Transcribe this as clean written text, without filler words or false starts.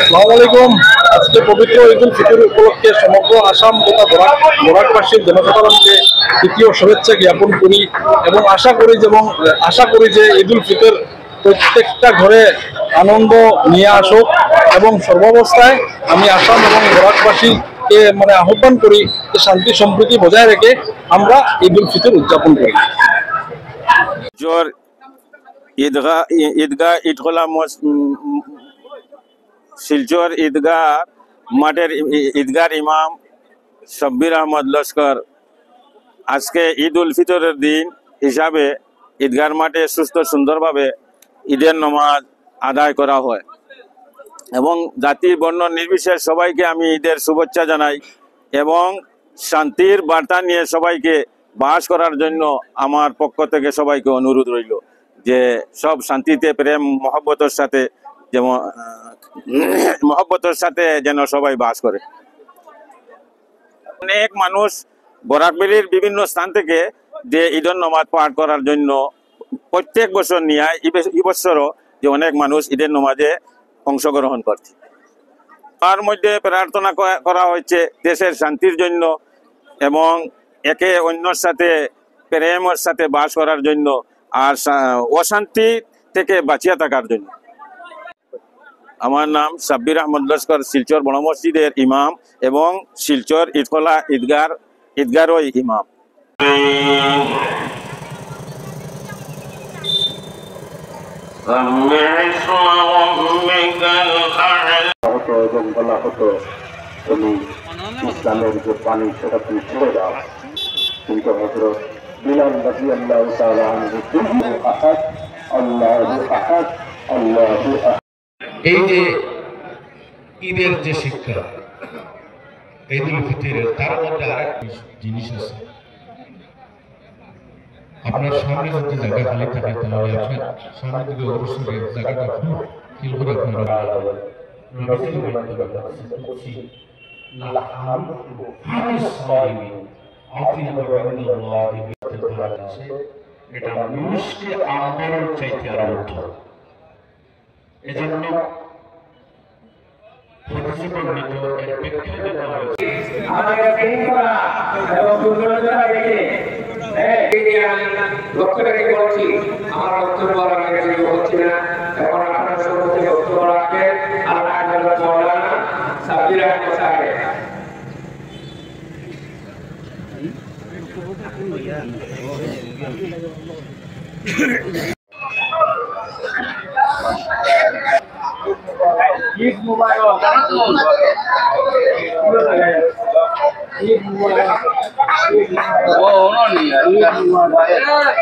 আসসালামু আলাইকুম। আজকে পবিত্র ঈদুল ফিতর উপলক্ষে সমগ্র আসাম তথা বরাকবাসীর জনসাধারণকে দ্বিতীয় শুভেচ্ছা জ্ঞাপন করি এবং আশা করি যে ঈদুল ফিতর প্রত্যেকটা ঘরে আনন্দ নিয়ে আসুক এবং সর্বাবস্থায় আমি আসাম এবং বরাকবাসীকে আহ্বান করি যে শান্তি সম্প্রীতি বজায় রেখে আমরা ঈদুল ফিতর উদযাপন করি। জোর ঈদগাহ ঈদখোলা শিলচর ঈদগাহ মাঠের ঈদগার ইমাম শব্বির আহমদ লস্কর আজকে ঈদ উল ফিতরের দিন হিসাবে ঈদগার মাঠে সুস্থ সুন্দরভাবে ঈদের নামাজ আদায় করা হয় এবং জাতি বর্ণ নির্বিশেষে সবাইকে আমি ঈদের শুভেচ্ছা জানাই এবং শান্তির বার্তা নিয়ে সবাইকে বাস করার জন্য আমার পক্ষ থেকে সবাইকে অনুরোধ রইল যে সব শান্তিতে প্রেম মহব্বতের সাথে যেন সবাই বাস করে। অনেক মানুষ বরাকবেলির বিভিন্ন স্থান থেকে যে ঈদের নামাজ পাঠ করার জন্য প্রত্যেক বছর নিয়ে এই বছরও যে অনেক মানুষ ঈদের নামাজে অংশগ্রহণ করছে। তার মধ্যে প্রার্থনা করা হয়েছে দেশের শান্তির জন্য এবং একে অন্যের সাথে প্রেমের সাথে বাস করার জন্য আর অশান্তি থেকে বাঁচিয়ে থাকার জন্য। আমার নাম শব্বির আহমদ লস্কর, শিলচর বড় মসজিদের ইমাম এবং শিলচর ঈদখোলা ঈদগারও ইমাম। এবং বলা হতো তুমি ইসলামের যে পানি সেটা তুমি ছেড়ে দাও, কিন্তু হযরত বিলাল রাদিয়াল্লাহু তাআলা আনহু আহাদ আল্লাহু আহাদ আল্লাহু আহাদ। এই যে ঈদের যে শিক্ষা ঈদুল ফিতরের, তার মধ্যে আরেকটা জিনিস আছে। আপনার সামনে যদি জায়গা খালি থাকে তাহলে আপনার সামনে দিকে অবশ্যই জায়গাটা ফিল করে আপনারা এটা মানুষকে আন্দোলন চাইতে আরম্ভ। এজন্য লক্ষ্য রেখে বলছি, আমার বক্তব্য হচ্ছে না। এখন আপনার সম্মুখে বক্তব্য রাখবেন আল্লাহ মৌলানা শব্বির আহমদ সাহেব। ঈদ মুবারক। ঈদ মুবারক। ও ননি ঈদ মুবারক।